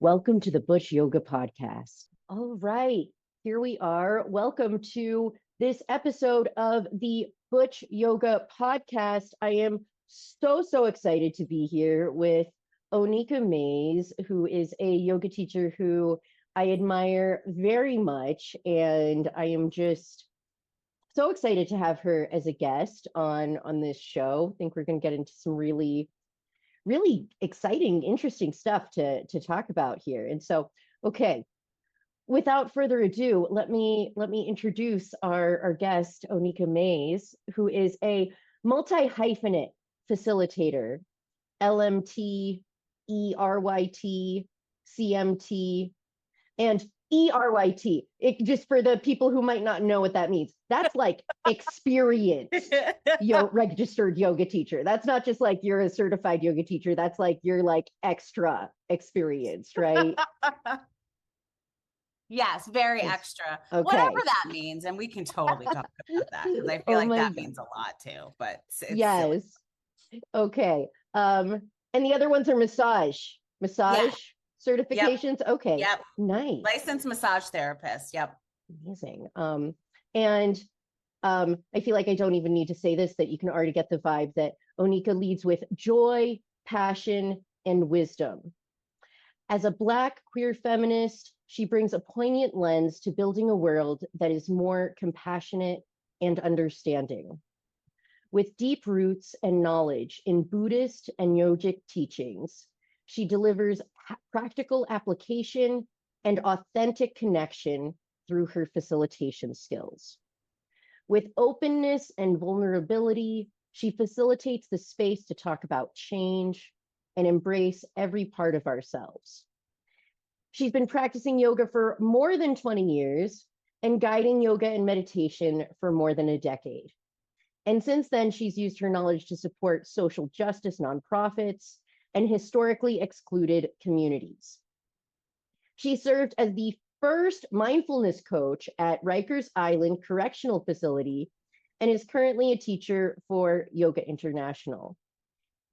Welcome to the Butch Yoga Podcast. All right, here we are. Welcome to this episode of the Butch Yoga Podcast. I am so excited to be here with Oneika Mays, who is a yoga teacher who I admire very much. And I am just so excited to have her as a guest on this show. I think we're going to get into some really exciting, interesting stuff to talk about here. And so, okay, without further ado, let me introduce our guest, Oneika Mays, who is a multi-hyphenate facilitator, LMT, ERYT, CMT, and ERYT. It just for the people who might not know what that means. That's like experienced registered yoga teacher. That's not just like you're a certified yoga teacher. That's like you're like extra experienced, right? Yes, very extra. Okay. Whatever that means. And we can totally talk about that because I feel like that means a lot too. But yes. Silly. Okay. And the other ones are massage certifications. Yep. Okay. Yep. Nice. Licensed massage therapist. Yep. Amazing. And I feel like I don't even need to say this, that you can already get the vibe that Oneika leads with joy, passion, and wisdom. As a Black queer feminist, she brings a poignant lens to building a world that is more compassionate and understanding. With deep roots and knowledge in Buddhist and yogic teachings, she delivers practical application and authentic connection through her facilitation skills. With openness and vulnerability, she facilitates the space to talk about change and embrace every part of ourselves. She's been practicing yoga for more than 20 years and guiding yoga and meditation for more than a decade. And since then, she's used her knowledge to support social justice nonprofits and historically excluded communities. She served as the first mindfulness coach at Rikers Island Correctional Facility and is currently a teacher for Yoga International.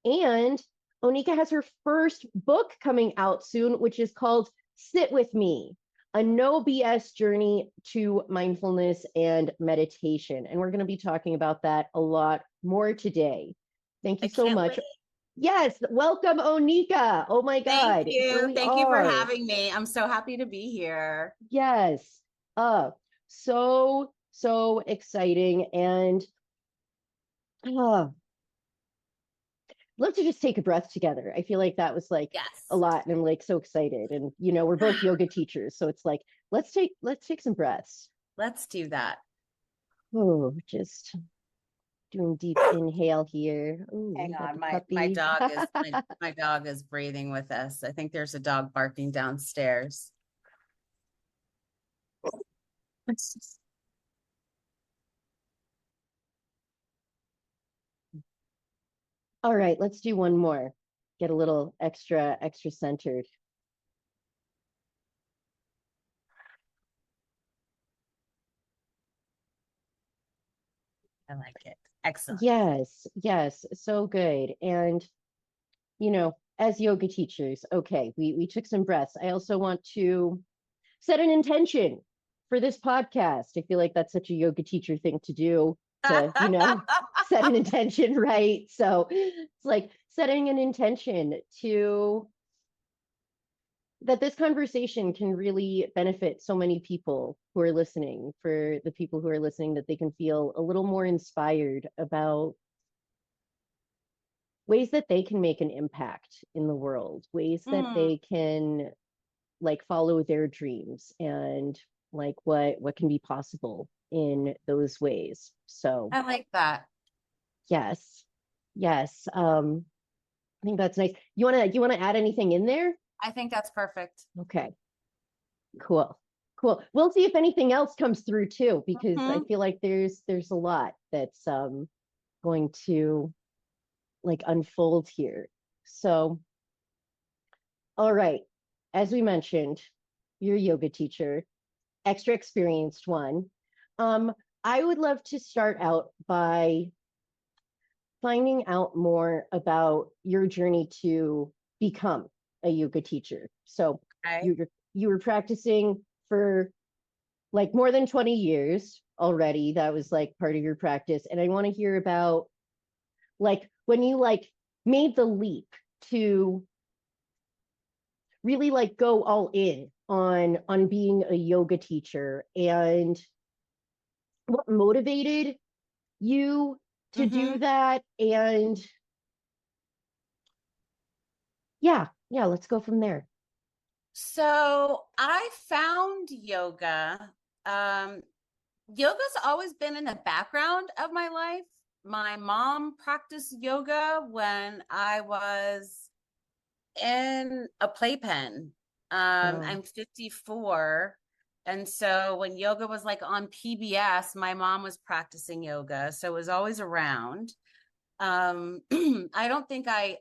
And Oneika has her first book coming out soon, which is called Sit With Me, a no BS journey to mindfulness and meditation. And we're going to be talking about that a lot more today. Thank you so much. Wait. Yes, welcome, Oneika. Oh my God. Thank you. Thank you for having me. I'm so happy to be here. Yes. So exciting. And let's just take a breath together. I feel like that was like a lot, and I'm like so excited. And we're both yoga teachers, so it's like let's take some breaths. Let's do that. Oh, just doing deep inhale here. Ooh, hang on, my dog is my dog is breathing with us. I think there's a dog barking downstairs. All right, let's do one more. Get a little extra centered. I like it. Excellent. Yes, so good. And as yoga teachers, okay, we took some breaths. I also want to set an intention for this podcast. I feel like that's such a yoga teacher thing to do, to set an intention, right? So it's like setting an intention to that this conversation can really benefit so many people who are listening. For the people who are listening, that they can feel a little more inspired about ways that they can make an impact in the world, ways that they can like follow their dreams, and like what can be possible in those ways. So I like that. Yes. I think that's nice. You want to add anything in there? I think that's perfect. Okay. Cool. We'll see if anything else comes through too, because I feel like there's a lot that's going to like unfold here. So, all right. As we mentioned, you're a yoga teacher, extra experienced one. I would love to start out by finding out more about your journey to become a yoga teacher. So Okay. you were practicing for like more than 20 years already. That was like part of your practice. And I want to hear about like when you like made the leap to really like go all in on being a yoga teacher and what motivated you to do Mm-hmm. that. And yeah, let's go from there. So I found yoga. Um, Yoga's always been in the background of my life. My mom practiced yoga when I was in a playpen. Wow. I'm 54. And so when yoga was like on PBS, my mom was practicing yoga. So it was always around. I don't think I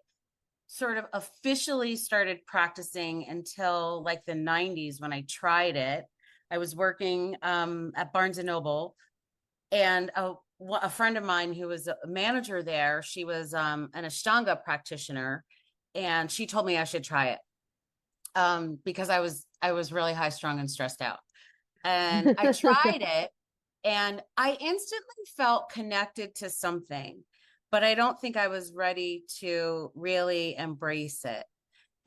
sort of officially started practicing until like the 90s when I tried it. I was working at Barnes and Noble, and a friend of mine who was a manager there, she was an Ashtanga practitioner, and she told me I should try it because I was really high strung and stressed out. And I tried it, and I instantly felt connected to something, but I don't think I was ready to really embrace it.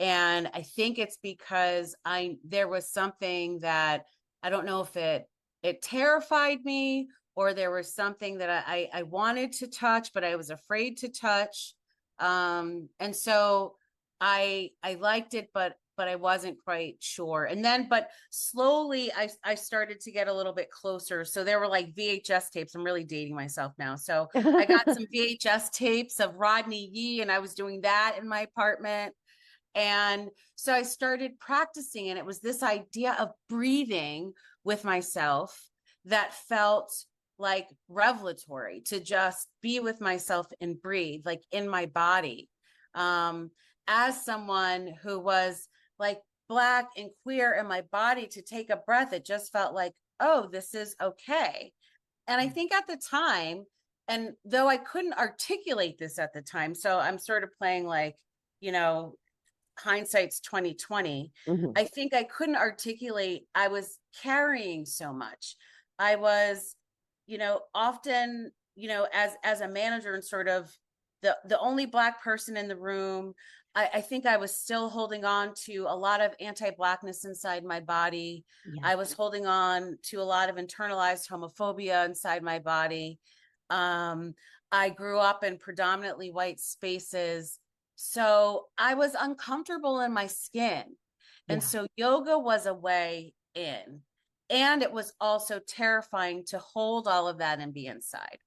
And I think it's because I there was something that I don't know if it terrified me, or there was something that I wanted to touch, but I was afraid to touch. And so I liked it, but I wasn't quite sure. And then, but slowly I started to get a little bit closer. So there were like VHS tapes. I'm really dating myself now. So I got some VHS tapes of Rodney Yee, and I was doing that in my apartment. And so I started practicing, and it was this idea of breathing with myself that felt like revelatory, to just be with myself and breathe, like in my body. Um, as someone who was like Black and queer in my body, to take a breath, it just felt like, oh, this is okay. And I think at the time, and though I couldn't articulate this at the time, so I'm sort of playing like, you know, hindsight's 2020. Mhm. I think I couldn't articulate. I was carrying so much. I was, often, as a manager and sort of the only Black person in the room. I think I was still holding on to a lot of anti-Blackness inside my body. Yeah. I was holding on to a lot of internalized homophobia inside my body. Um, I grew up in predominantly white spaces, so I was uncomfortable in my skin. And Yeah. so yoga was a way in. And it was also terrifying to hold all of that and be inside.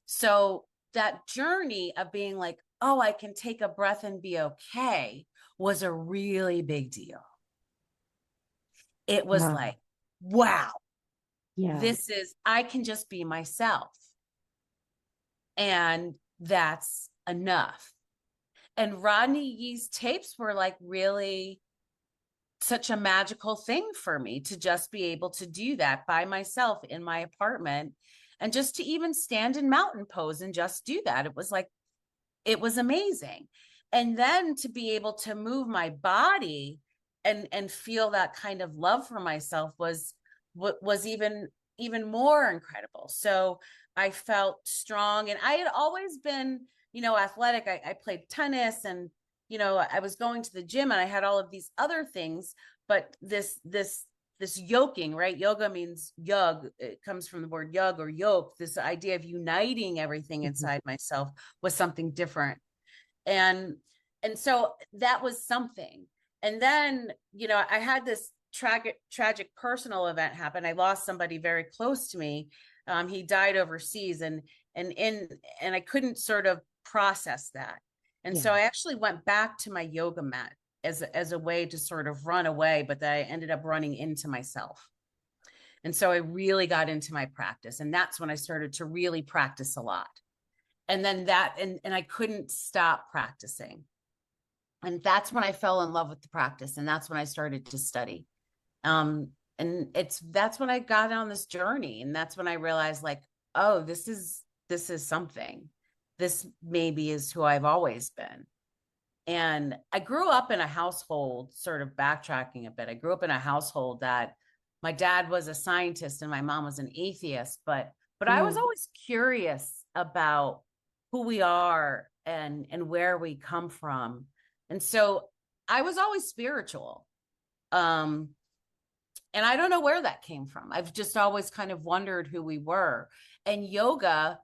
So that journey of being like, oh, I can take a breath and be okay, was a really big deal. It was Wow. like, wow, Yeah. I can just be myself. And that's enough. And Rodney Yee's tapes were like really such a magical thing for me, to just be able to do that by myself in my apartment, and just to even stand in mountain pose and just do that. It was like, it was amazing. And then to be able to move my body and feel that kind of love for myself was what was even more incredible. So I felt strong, and I had always been, athletic. I played tennis, and I was going to the gym, and I had all of these other things. But this yoking, right? Yoga means yug. It comes from the word yug or yoke. This idea of uniting everything Mhm. inside myself was something different. And so that was something. And then, I had this tragic personal event happen. I lost somebody very close to me. He died overseas, and I couldn't sort of process that. And Yeah. so I actually went back to my yoga mat as a way to sort of run away, but that I ended up running into myself. And so I really got into my practice, and that's when I started to really practice a lot. And then and I couldn't stop practicing. And that's when I fell in love with the practice, and that's when I started to study. And that's when I got on this journey, and that's when I realized, like, oh, this is something. This maybe is who I've always been. And I grew up in a household, sort of backtracking a bit. I grew up in a household that my dad was a scientist and my mom was an atheist, but I was Mm, always curious about who we are and where we come from. And so I was always spiritual. Um, and I don't know where that came from. I've just always kind of wondered who we were. And yoga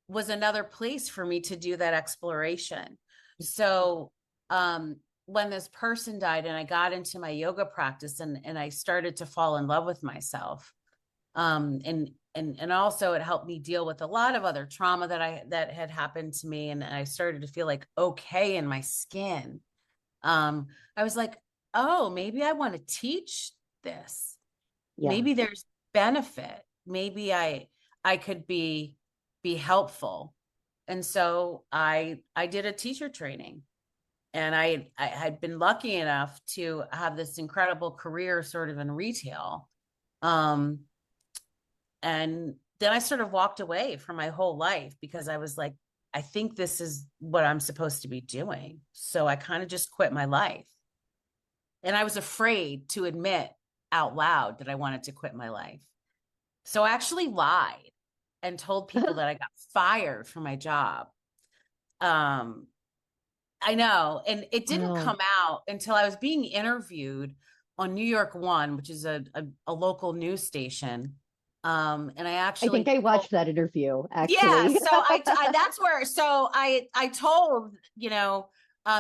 was another place for me to do that exploration. So when this person died and I got into my yoga practice and I started to fall in love with myself, and also it helped me deal with a lot of other trauma that had happened to me, and I started to feel like okay in my skin. I was like, oh, maybe I want to teach this. yeah. Maybe there's benefit. Maybe I could be helpful. And so I did a teacher training, and I had been lucky enough to have this incredible career sort of in retail. Um, and then I sort of walked away from my whole life because I was like, I think this is what I'm supposed to be doing. So I kind of just quit my life. And I was afraid to admit out loud that I wanted to quit my life. So I actually lied and told people that I got fired from my job. Um, I know. And it didn't Wow. come out until I was being interviewed on New York One, which is a local news station. And I I think actually I told, watched that interview yeah, actually. so I that's where, so I told,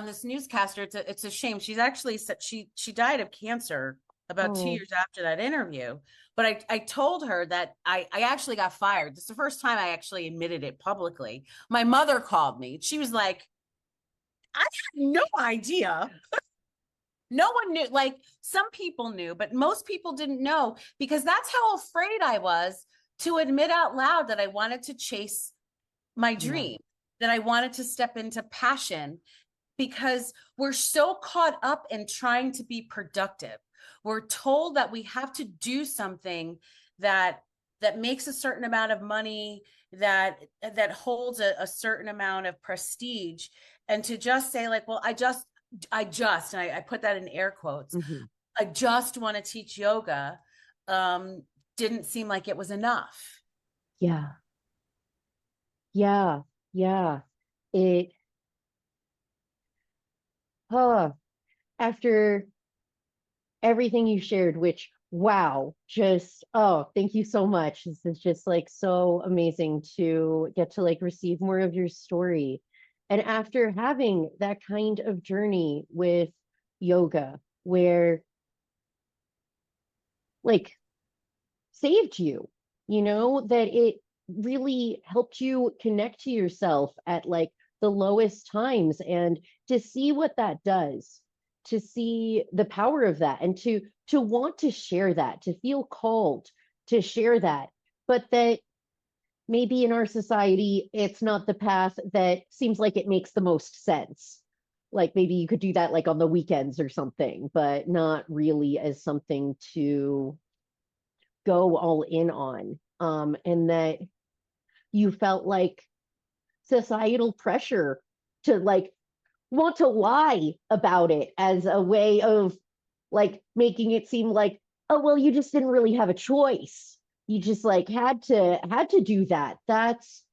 this newscaster, it's a shame. She's actually said she died of cancer about two Oh, years after that interview. But I told her that I actually got fired. This is the first time I actually admitted it publicly. My mother called me. She was like, I had no idea. No one knew. Like, some people knew, but most people didn't know, because that's how afraid I was to admit out loud that I wanted to chase my yeah. dream, that I wanted to step into passion, because we're so caught up in trying to be productive. We're told that we have to do something that makes a certain amount of money, that holds a certain amount of prestige, and to just say like, well, and I put that in air quotes, Hmm. I just want to teach yoga, um, didn't seem like it was enough. Yeah. Yeah. Yeah. It, huh, after everything you shared, which, wow, just, oh, thank you so much. This is just like so amazing to get to like receive more of your story. And after having that kind of journey with yoga, where like saved you, that it really helped you connect to yourself at like the lowest times, and to see what that does, to see the power of that, and to want to share that, to feel called to share that, but that maybe in our society it's not the path that seems like it makes the most sense. Like maybe you could do that like on the weekends or something, but not really as something to go all in on. And that you felt like societal pressure to like want to lie about it as a way of like making it seem like, oh well, you just didn't really have a choice, you just like had to do that. That's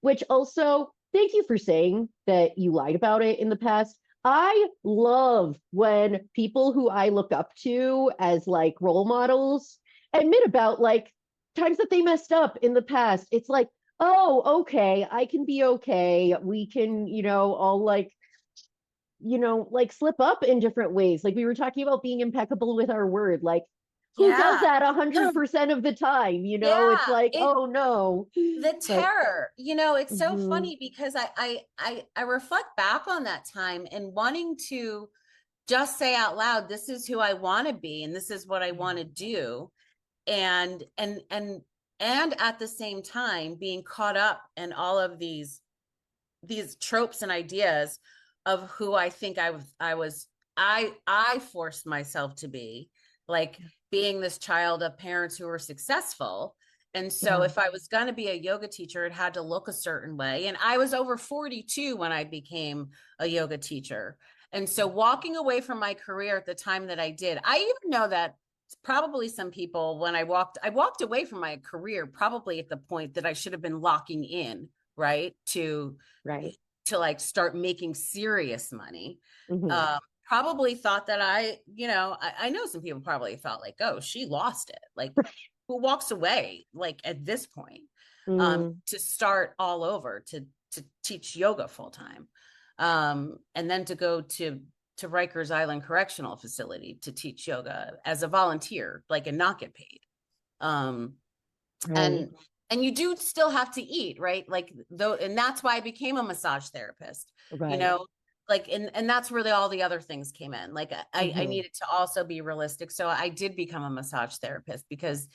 which also, thank you for saying that you lied about it in the past. I love when people who I look up to as like role models admit about like times that they messed up in the past. It's like, oh, okay, I can be okay. We can, all like, like slip up in different ways. Like we were talking about being impeccable with our word. Like, who does Yeah. that 100% of the time? It's Yeah. like, oh no. The But terror, it's so mhm, funny because I reflect back on that time and wanting to just say out loud, this is who I want to be and this is what I want yeah, to do. And at the same time being caught up in all of these tropes and ideas of who I think I forced myself to be, like being this child of parents who were successful And so Yeah. if I was going to be a yoga teacher, it had to look a certain way. And I was over 42 when I became a yoga teacher. And so walking away from my career at the time that I did, I even know that probably some people, when I walked away from my career probably at the point that I should have been locking in, right? Right. To like start making serious money. Hmm. Probably thought that I know some people probably thought like, oh, she lost it. Like, who walks away like at this point Mm, to start all over to teach yoga full time, and then to go to Rikers Island Correctional Facility to teach yoga as a volunteer, like, and not get paid. Um, right. and and you do still have to eat, right? Like, though, and that's why I became a massage therapist, you Right. know, like, and that's where all the other things came in. Like, I Hmm. needed to also be realistic, so I did become a massage therapist because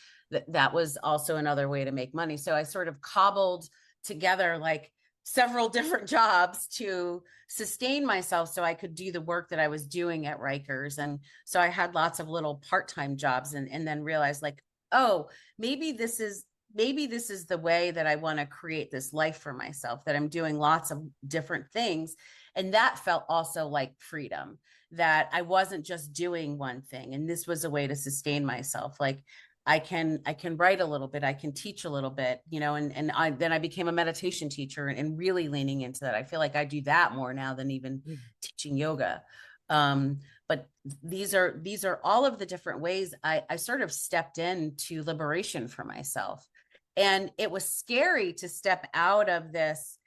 that was also another way to make money. So I sort of cobbled together like several different jobs to sustain myself so I could do the work that I was doing at Rikers. And so I had lots of little part-time jobs, and then realized like, oh, maybe this is the way that I want to create this life for myself, that I'm doing lots of different things. And that felt also like freedom, that I wasn't just doing one thing. And this was a way to sustain myself. Like, I can write a little bit, I can teach a little bit, then I became a meditation teacher, and really leaning into that. I feel like I do that more now than even teaching yoga. But these are all of the different ways I sort of stepped into liberation for myself. And it was scary to step out of this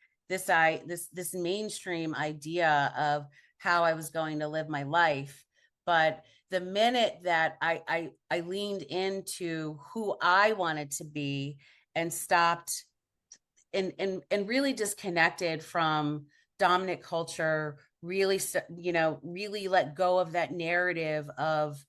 mainstream idea of how I was going to live my life. But the minute that I leaned into who I wanted to be, and stopped and really disconnected from dominant culture, really, really let go of that narrative of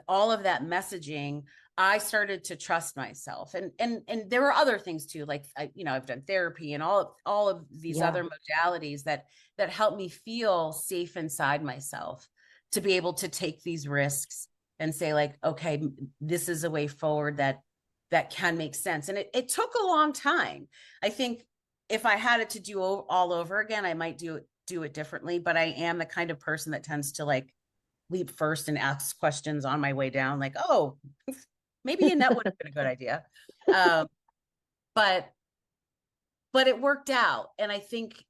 all of that messaging, I started to trust myself. And there were other things too, like I've done therapy and all of these Yeah. other modalities that help me feel safe inside myself, to be able to take these risks and say like, okay, this is a way forward that can make sense. And it took a long time. I think if I had it to do all over again, I might do it differently. But I am the kind of person that tends to like leap first and ask questions on my way down, like, oh, maybe that would have been a good idea. Um, but it worked out. And I think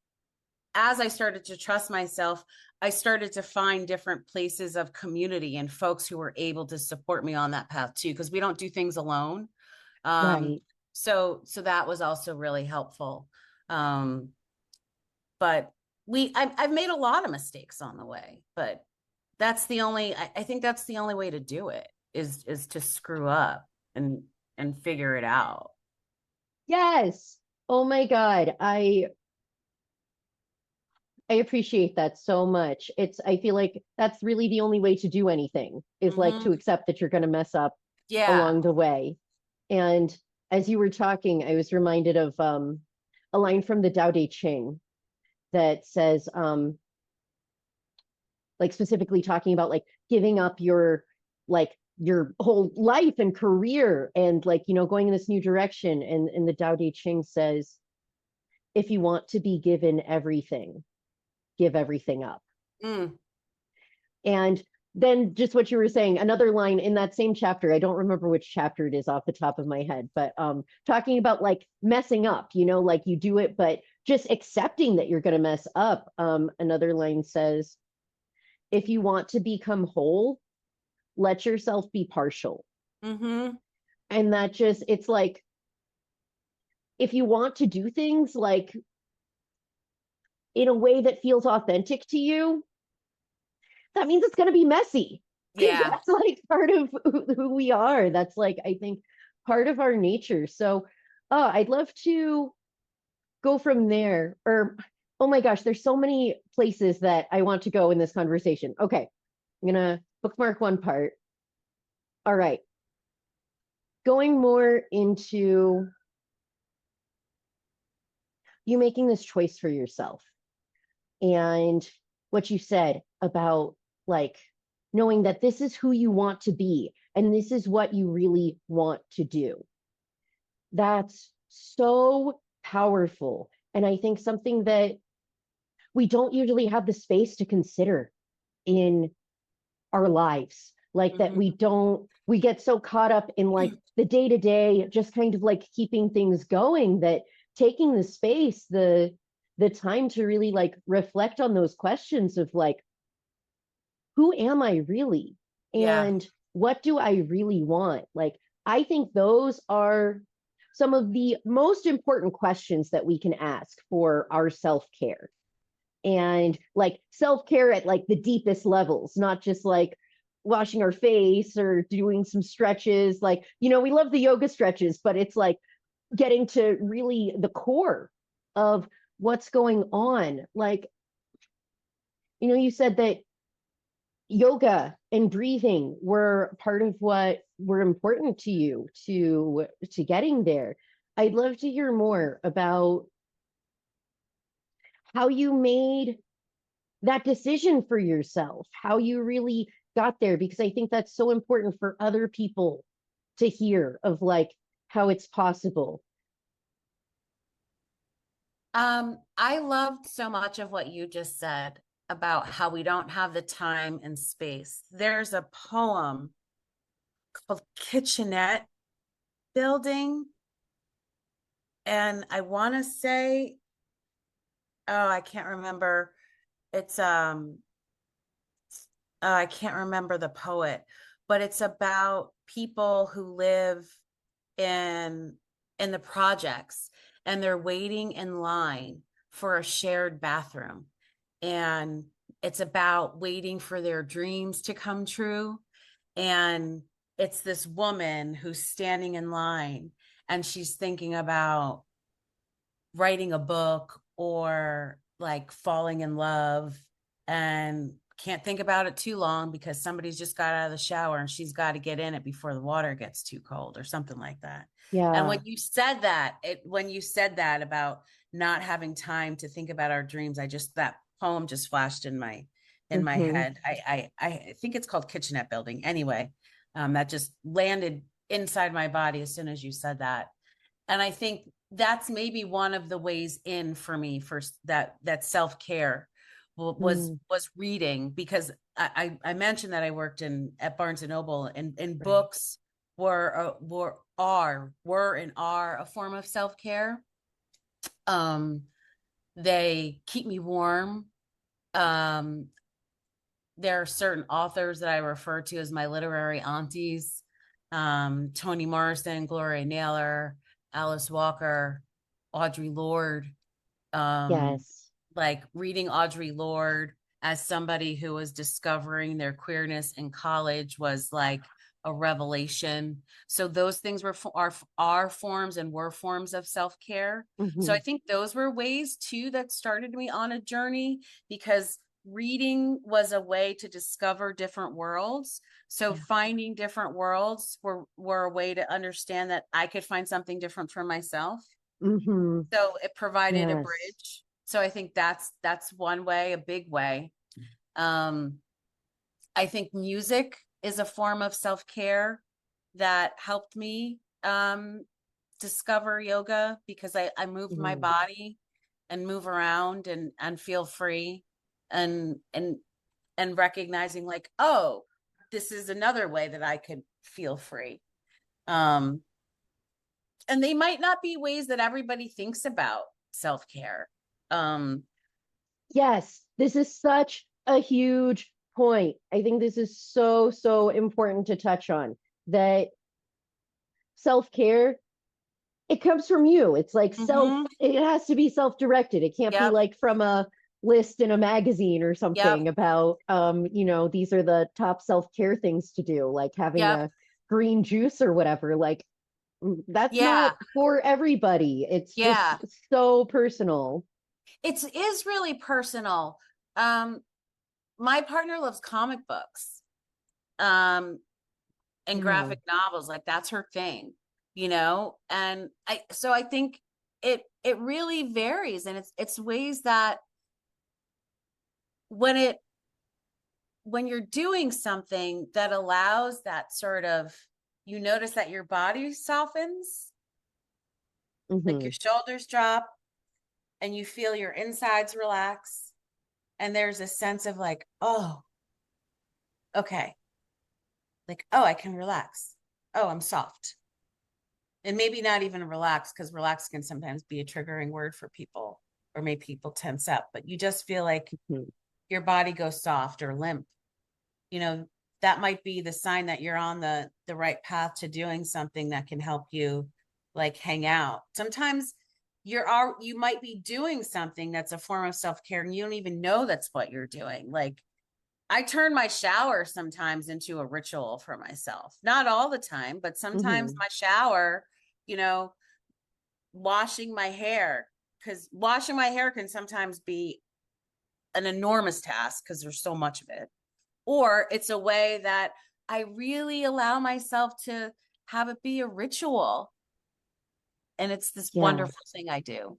as I started to trust myself, I started to find different places of community and folks who were able to support me on that path too, because we don't do things alone. Um, Right. so that was also really helpful. Um, but I've made a lot of mistakes on the way, but I think that's the only way to do it, is to screw up and figure it out. Yes. Oh my God. I appreciate that so much. I feel like that's really the only way to do anything, is like to Mm-hmm. accept that you're going to mess up Yeah. along the way. And as you were talking, I was reminded of a line from the Tao Te Ching that says, like specifically talking about like giving up your whole life and career and like, going in this new direction. And the Tao Te Ching says, if you want to be given everything, give everything up. Mm. And then just what you were saying, another line in that same chapter, I don't remember which chapter it is off the top of my head, but talking about like messing up, like you do it, but just accepting that you're going to mess up. Another line says, if you want to become whole, let yourself be partial. Mm-hmm. And that just, it's like, if you want to do things like in a way that feels authentic to you, that means it's going to be messy, because Yeah. that's like part of who we are. That's like, I think, part of our nature. So, I'd love to go from there. Or, oh my gosh, there's so many places that I want to go in this conversation. Okay, I'm going to bookmark one part. All right. Going more into you making this choice for yourself, and what you said about like knowing that this is who you want to be and this is what you really want to do. that's so powerful. And I think something that we don't usually have the space to consider in our lives. Like that Mhm. we get so caught up in like the day to day, just kind of like keeping things going, that taking the space, the time to really like reflect on those questions of like, who am I really? Yeah. And what do I really want? Like, I think those are some of the most important questions that we can ask for our self care. And like self care at like the deepest levels, not just like washing our face or doing some stretches. Like, we love the yoga stretches, but it's like getting to really the core of what's going on. Like, you said that yoga and breathing were part of what were important to you to getting there. I'd love to hear more about how you made that decision for yourself, how you really got there, because I think that's so important for other people to hear of like how it's possible. I loved so much of what you just said about how we don't have the time and space. There's a poem called Kitchenette Building, and I want to say, oh, I can't remember. It's I can't remember the poet, but it's about people who live in in the projects, and they're waiting in line for a shared bathroom, and it's about waiting for their dreams to come true. And it's this woman who's standing in line, and she's thinking about writing a book or like falling in love, and can't think about it too long because somebody's just got out of the shower and she's got to get in it before the water gets too cold or something like that. And Yeah. when you said that about not having time to think about our dreams, that poem just flashed in my Mm-hmm. head. I think it's called Kitchenette Building. Anyway, that just landed inside my body as soon as you said that. And I think that's maybe one of the ways in for me for that self-care Mm, was reading, because I mentioned that I worked in at Barnes and Noble, and right. books were and are a form of self-care. um they keep me warm. um there are certain authors that I refer to as my literary aunties: Toni Morrison, Gloria Naylor, Alice Walker, Audre Lorde. Um, Yes. like reading Audre Lorde as somebody who was discovering their queerness in college was like a revelation. So those things are forms and were forms of self-care. So Mm-hmm. I think those were ways too that started me on a journey, because reading was a way to discover different worlds. So Yeah. finding different worlds were a way to understand that I could find something different for myself. Mm-hmm. So it provided a Yes. bridge. So I think that's one way, a big way. um I think music is a form of self-care that helped me discover yoga, because I moved my Mm. body and move around and feel free, and and recognizing like, oh, this is another way that I could feel free. um and they might not be ways that everybody thinks about self-care. um Yes, this is such a huge point. I think this is so, so important to touch on, that self-care, it comes from you. It's like mhm. it has to be self-directed. It can't be Yep. like from a list in a magazine or Yep. something about these are the top self-care things to do, like having Yep. a green juice or whatever. Like, that's not Yeah. for everybody. It's just Yeah. so personal. It is really personal. Um, my partner loves comic books, um, and Yeah. graphic novels. Like that's her thing, you know? And I think it really varies, and it's ways that when it when you're doing something that allows that sort of, you notice that your body softens, Like your shoulders drop and you feel your insides relax. And there's a sense of like, oh, okay. Like, oh, I can relax. Oh, I'm soft. And maybe not even relax, because relax can sometimes be a triggering word for people or make people tense up, but you just feel like your body goes soft or limp. You know, that might be the sign that you're on the right path to doing something that can help you like hang out. Sometimes you might be doing something that's a form of self-care and you don't even know that's what you're doing. Like I turn my shower sometimes into a ritual for myself. Not all the time, but sometimes my shower, you know, washing my hair, because washing my hair can sometimes be an enormous task because there's so much of it. Or it's a way that I really allow myself to have it be a ritual. And it's this wonderful thing I do.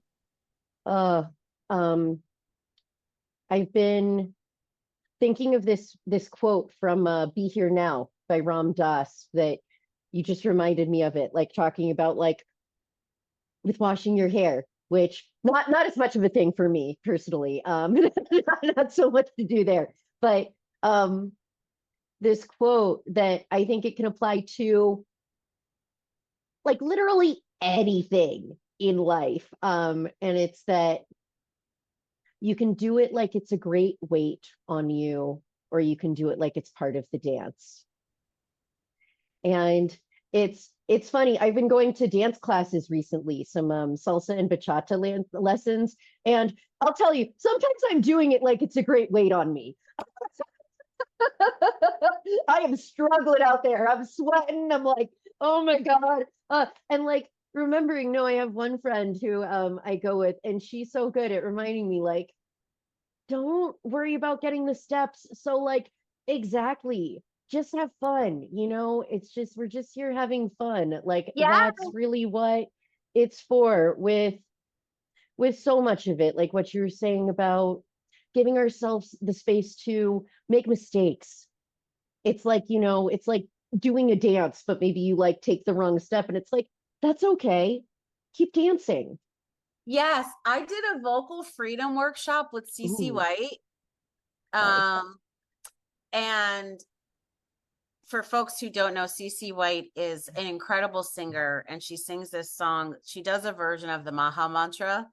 Um, I've been thinking of this quote from Be Here Now by Ram Dass that you just reminded me of it, like talking about like with washing your hair, which not as much of a thing for me personally. Not so much to do there. But this quote that I think it can apply to like literally anything in life. And it's that you can do it like it's a great weight on you, or you can do it like it's part of the dance. And it's funny. I've been going to dance classes recently, some salsa and bachata lessons, and I'll tell you, sometimes I'm doing it like it's a great weight on me. I am struggling out there. I'm sweating. I'm like, oh my God. And like remembering, no, I have one friend who I go with, and she's so good at reminding me, like, don't worry about getting the steps. So, like, exactly. Just have fun. It's just, we're just here having fun. Like, that's really what it's for with so much of it. Like what you were saying about giving ourselves the space to make mistakes. It's like, it's like doing a dance, but maybe you like take the wrong step and it's like, that's okay. Keep dancing. Yes, I did a vocal freedom workshop with CC Ooh, White. nice. And for folks who don't know, CC White is an incredible singer, and she sings this song. She does a version of the Maha Mantra,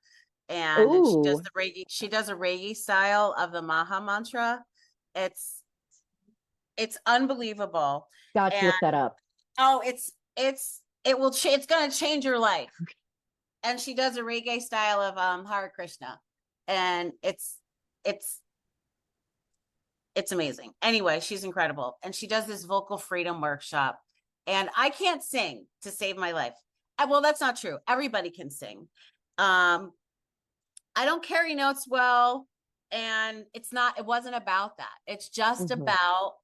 and Ooh, she does a Reggae style of the Maha Mantra. It's unbelievable. got to And look that up. oh, it's going to change your life. And she does a reggae style of Hare Krishna, and it's amazing. Anyway, she's incredible, and she does this vocal freedom workshop, and I can't sing to save my life. Well, that's not true. Everybody can sing. I don't carry notes well, and it wasn't about that. It's just about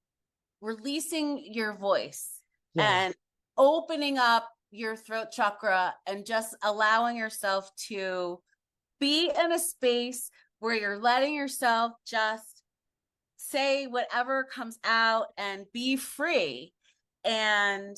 releasing your voice Yeah. and opening up your throat chakra and just allowing yourself to be in a space where you're letting yourself just say whatever comes out and be free. And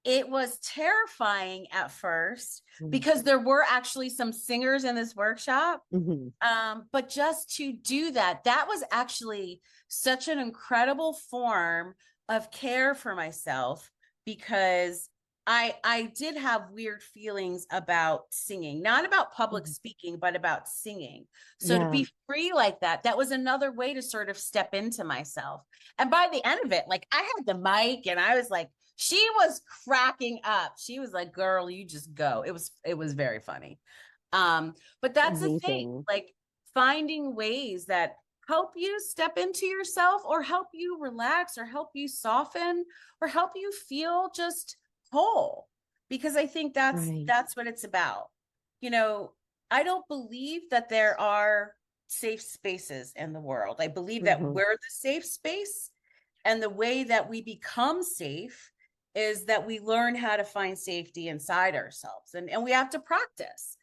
it was terrifying at first because there were actually some singers in this workshop. But just to do that was actually such an incredible form of care for myself, because I did have weird feelings about singing, not about public speaking, but about singing. So to be free like that was another way to sort of step into myself. And by the end of it, like I had the mic and I was like, she was cracking up. She was like, girl, you just go. It was very funny. But that's the thing, like finding ways that help you step into yourself, or help you relax, or help you soften, or help you feel just whole. Because I think that's what it's about. I don't believe that there are safe spaces in the world. I believe that we're the safe space, and the way that we become safe is that we learn how to find safety inside ourselves, and we have to practice.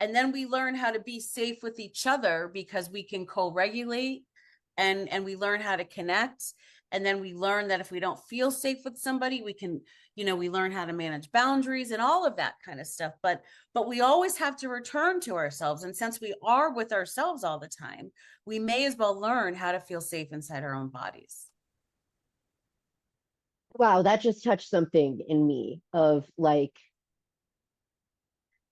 And then we learn how to be safe with each other, because we can co-regulate, and we learn how to connect. And then we learn that if we don't feel safe with somebody, we can, we learn how to manage boundaries and all of that kind of stuff. But we always have to return to ourselves. And since we are with ourselves all the time, we may as well learn how to feel safe inside our own bodies. Wow, that just touched something in me of like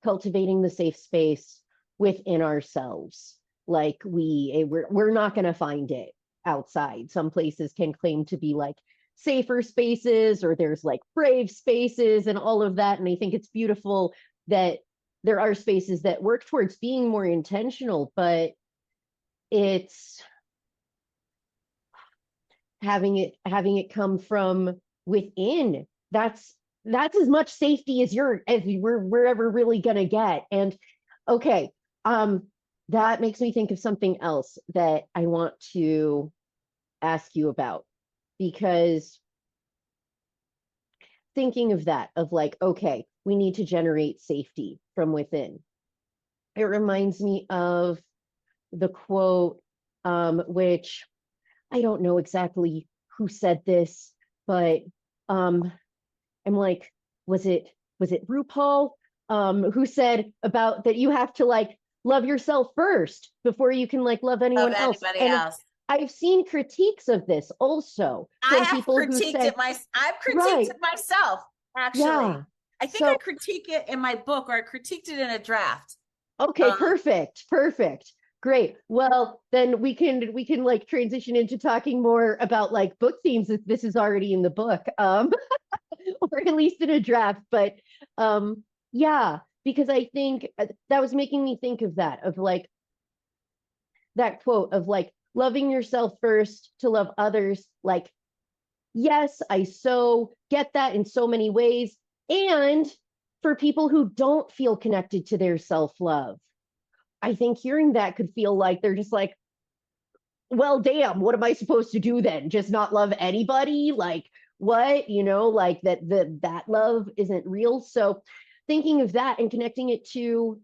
cultivating the safe space within ourselves. Like we're not going to find it outside. Some places can claim to be like safer spaces, or there's like brave spaces and all of that. And I think it's beautiful that there are spaces that work towards being more intentional, but it's having it come from within. That's as much safety as we're ever really gonna get. And okay, that makes me think of something else that I want to ask you about, because thinking of that, of like, okay, we need to generate safety from within. It reminds me of the quote, which I don't know exactly who said this, but I'm like, was it RuPaul who said about that you have to like love yourself first before you can like love anyone else? Anybody And else. I've seen critiques of this also from people who said, I've critiqued right, it myself, actually. yeah. I think I So critique it in my book, or I critiqued it in a draft. okay, perfect, perfect. Great. Well, then we can like transition into talking more about like book themes if this is already in the book. Or at least in a draft. But yeah, because I think that was making me think of that, of like that quote of like loving yourself first to love others. Like, yes, I so get that in so many ways. And for people who don't feel connected to their self-love, I think hearing that could feel like they're just like, well, damn, what am I supposed to do then? Just not love anybody? Like, what? Like that love isn't real. So thinking of that and connecting it to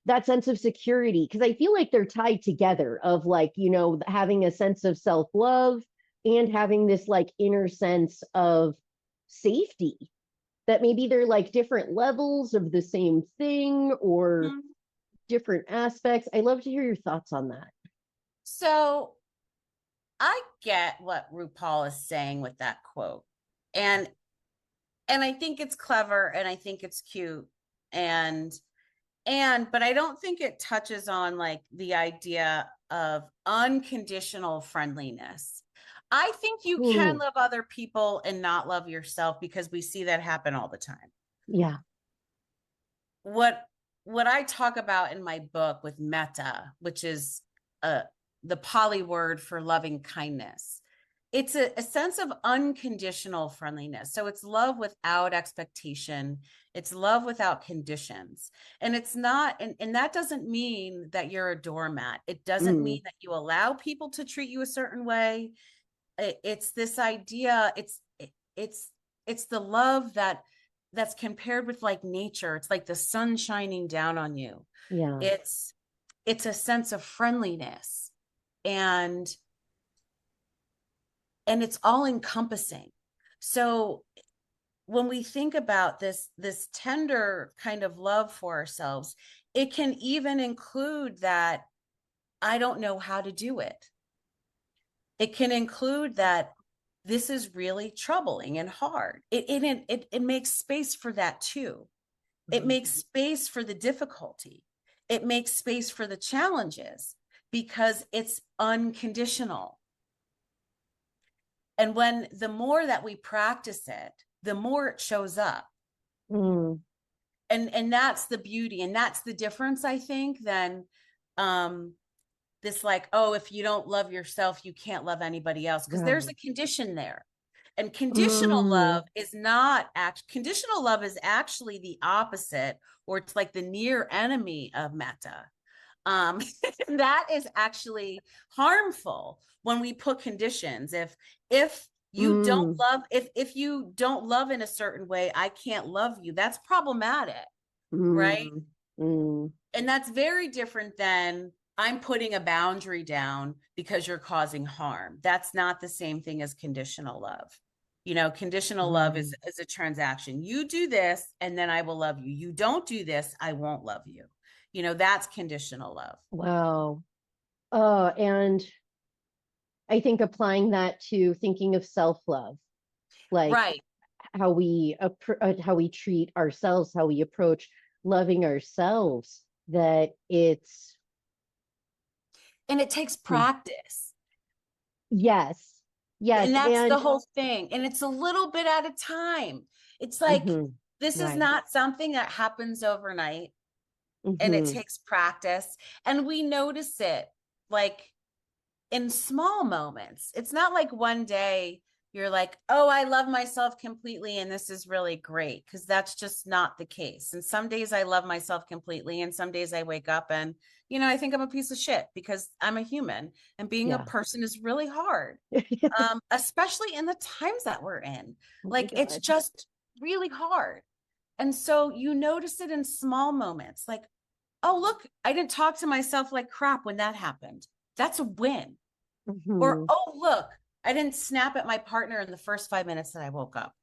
that sense of security, because I feel like they're tied together, of like, having a sense of self-love and having this like inner sense of safety, that maybe they're like different levels of the same thing, or different aspects. I love to hear your thoughts on that. So I get what RuPaul is saying with that quote. And I think it's clever, and I think it's cute, and but I don't think it touches on like the idea of unconditional friendliness. I think you can Ooh, love other people and not love yourself, because we see that happen all the time. yeah. What I talk about in my book with metta, which is the Pali word for loving kindness, it's a sense of unconditional friendliness. So it's love without expectation. It's love without conditions. And it's not, and that doesn't mean that you're a doormat. It doesn't Mm, mean that you allow people to treat you a certain way. It's this idea, it's the love that's compared with like nature. It's like the sun shining down on you. yeah. It's a sense of friendliness, and it's all encompassing. So when we think about this tender kind of love for ourselves, it can even include that I don't know how to do it. It can include that this is really troubling and hard. It makes space for that too. It makes space for the difficulty. It makes space for the challenges, because it's unconditional. And when the more that we practice it, the more it shows up. Mm, And that's the beauty, and that's the difference, I think, than this like, oh, if you don't love yourself, you can't love anybody else, because there's a right. condition there. And conditional Mm, love is not conditional love is actually the opposite, or it's like the near enemy of metta. um that is actually harmful when we put conditions. If you don't mm, love, if you don't love in a certain way, I can't love you. That's problematic, right? mm, mm. And that's very different than I'm putting a boundary down because you're causing harm. That's not the same thing as conditional love. You know, conditional love Mm. is a transaction. You do this and then I will love you. You don't do this, I won't love you. You know, that's conditional love. Wow. And I think applying that to thinking of self-love, like Right. how we treat ourselves, how we approach loving ourselves, that it's And it takes hmm, practice. yes, And yes, that's the and whole thing. And it's a little bit at a time. It's like, mhm, this is right. not something that happens overnight, and it Hmm. takes practice. And we notice it like in small moments. It's not like one day you're like, oh, I love myself completely and this is really great, because that's just not the case. And some days I love myself completely, and some days I wake up and, you know, I think I'm a piece of shit because I'm a human, and being a Yeah. person is really hard, especially in the times that we're in. Oh my Like, it's God. just really hard. And so you notice it in small moments, like, oh, look, I didn't talk to myself like crap when that happened. That's a win. Or, Hmm. oh, look, I didn't snap at my partner in the first 5 minutes that I woke up.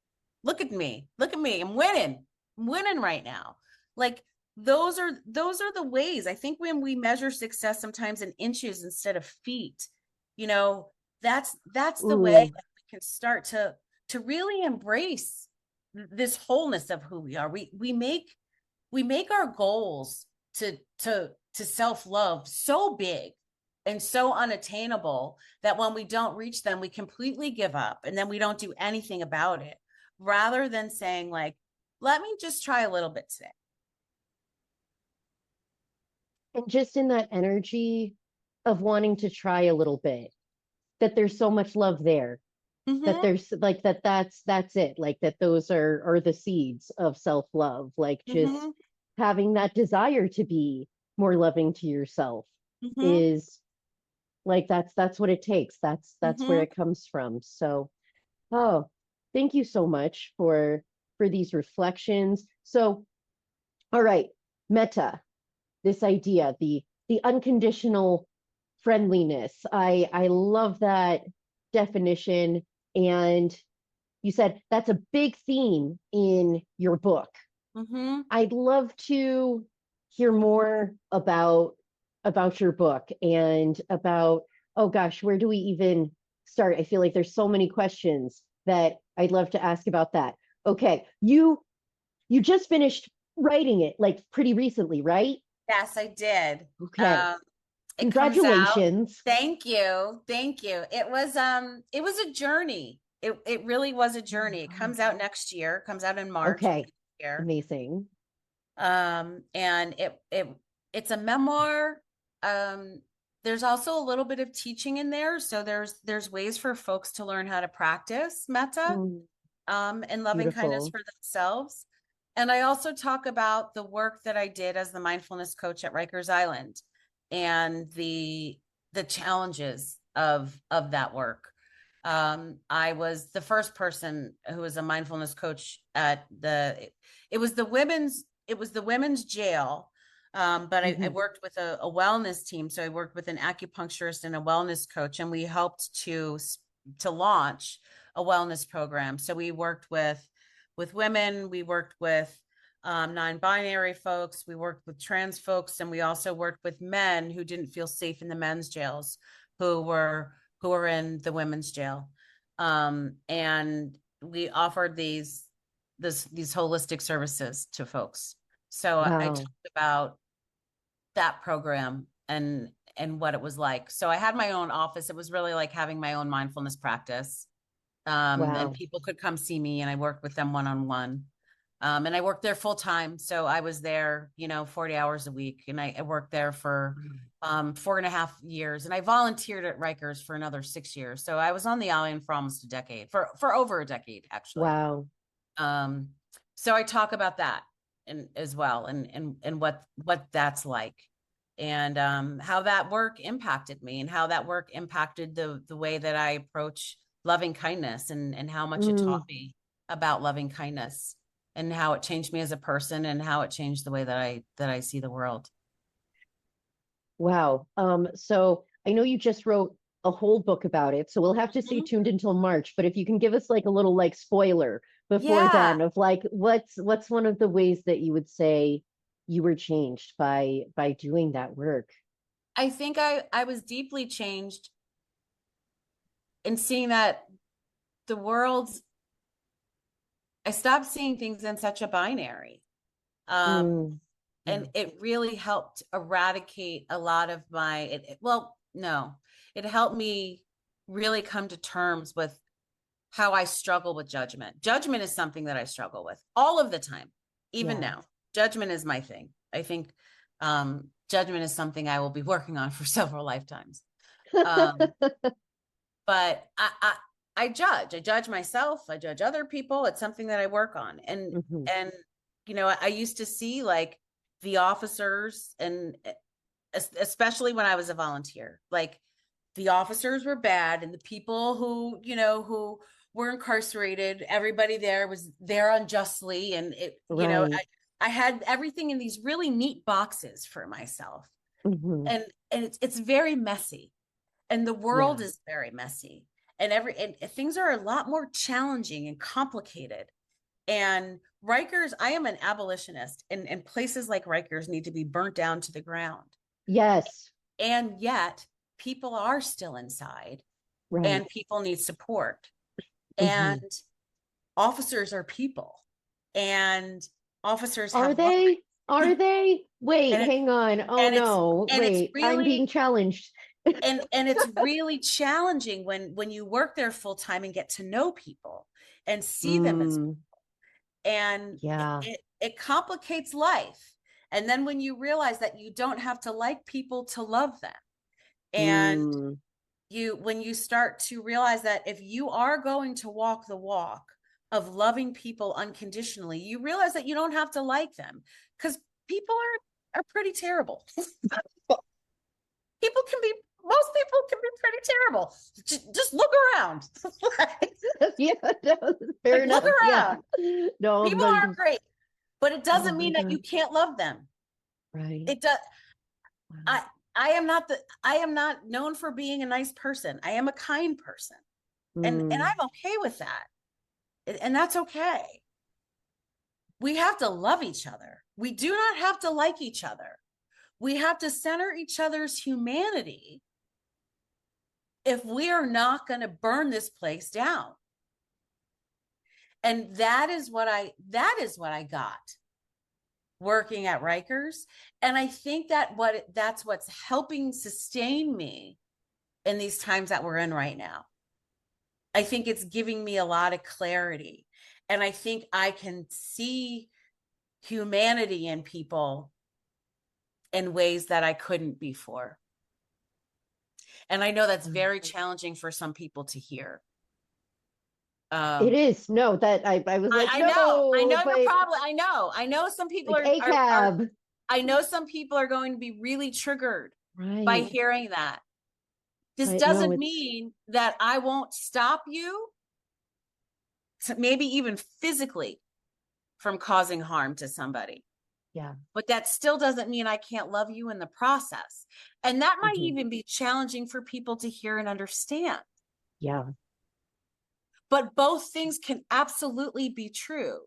Look at me. Look at me. I'm winning. I'm winning right now. Like, those are the ways. I think when we measure success sometimes in inches instead of feet, you know, that's the way Ooh. that we can start to really embrace this wholeness of who we are. We make our goals to self-love so big and so unattainable that when we don't reach them, we completely give up and then we don't do anything about it, rather than saying, like, let me just try a little bit today. And just in that energy of wanting to try a little bit, that there's so much love there, that Mm-hmm. there's like that's it, like that those are the seeds of self-love, like just Mm-hmm. having that desire to be more loving to yourself Mm-hmm. is like that's what it takes. That's where Mm-hmm. it comes from. So, oh, thank you so much for these reflections. So, all right, metta, this idea, the unconditional friendliness. I love that definition. And you said that's a big theme in your book. Mm-hmm. I'd love to hear more about your book and about, oh gosh, where do we even start? I feel like there's so many questions that I'd love to ask about that. Okay, you just finished writing it like pretty recently, right? Yes, I did. Okay. It comes out. Congratulations. Thank you. Thank you. It was a journey. It really was a journey. It comes out next year. It comes out in March of Okay. next year. Amazing. And it's a memoir. Um, there's also a little bit of teaching in there. So there's ways for folks to learn how to practice metta, Mm, and loving kindness beautiful. for themselves. And I also talk about the work that I did as the mindfulness coach at Rikers Island, and the challenges of that work. I was the first person who was a mindfulness coach at it was the women's jail. But I Hmm. worked with a wellness team. So I worked with an acupuncturist and a wellness coach, and we helped to launch a wellness program. So we worked with women, we worked with non-binary folks, we worked with trans folks, and we also worked with men who didn't feel safe in the men's jails, who were in the women's jail. And we offered these holistic services to folks. So I Wow. talked about that program and what it was like. So I had my own office. It was really like having my own mindfulness practice. And Wow. people could come see me, and I worked with them one on one. And I worked there full time. So I was there, 40 hours a week. And I worked there for 4.5 years. And I volunteered at Rikers for another 6 years. So I was on the island for almost a decade, for over a decade, actually. Wow. Um, so I talk about that and as well, and what that's like, and how that work impacted me, and how that work impacted the way that I approach loving kindness, and how much it taught Mm. me about loving kindness, and how it changed me as a person, and how it changed the way that I see the world. Wow. So I know you just wrote a whole book about it, so we'll have to stay Mhm. tuned until March. But if you can give us like a little like spoiler before Yeah, then of like what's one of the ways that you would say you were changed by doing that work? I think I was deeply changed in seeing that the world's I stopped seeing things in such a binary. Um, Mm, and yeah. it really helped eradicate a lot of my well, no, it helped me really come to terms with how I struggle with judgment. Judgment is something that I struggle with all of the time, even Yeah. now. Judgment is my thing. I think judgment is something I will be working on for several lifetimes. Um, but I judge. I judge myself. I judge other people. It's something that I work on. Hmm. And you know, I used to see like the officers, and especially when I was a volunteer, like the officers were bad, and the people who, you know, who were incarcerated, everybody there was there unjustly, and it, you know, Right. I had everything in these really neat boxes for myself, Hmm. and it's very messy, and the world Yeah. is very messy, and things are a lot more challenging and complicated. And Rikers, I am an abolitionist, and places like Rikers need to be burnt down to the ground. Yes. And yet people are still inside, Right. and people need support, and Hmm. officers are people, and officers Are have lives, they? Are they? Wait, and it, hang on. Oh and it's no. and it's Wait, I'm really being challenged. and it's really challenging when you work there full time and get to know people and see them as, Mm, and yeah. it complicates life. And then when you realize that you don't have to like people to love them, and Mm, you when you start to realize that if you are going to walk the walk of loving people unconditionally, you realize that you don't have to like them, because people are pretty terrible. People can be Most people can be pretty terrible. Just look around. like, yeah, no, fair like look enough. Yeah. around. No, People are great, but it oh doesn't my mean that you God. can't love them. Right. It does. Wow. I am not the I am not known for being a nice person. I am a kind person. And Mm, I'm okay with that. And that's okay. We have to love each other. We do not have to like each other. We have to center each other's humanity if we are not going to burn this place down. And that is what I got working at Rikers. And I think that's what's helping sustain me in these times that we're in right now. I think it's giving me a lot of clarity. And I think I can see humanity in people in ways that I couldn't before. And I know that's wow. very challenging for some people to hear. It Um, is. No, that I was like, I no, know you're but probably, I know some people like a are, cab. I know some people are going to be really triggered by Right. hearing that. This But no, doesn't it's mean that I won't stop you, maybe even physically, from causing harm to somebody. yeah. But that still doesn't mean I can't love you in the process. And that might Hmm. even be challenging for people to hear and understand. Yeah. But both things can absolutely be true.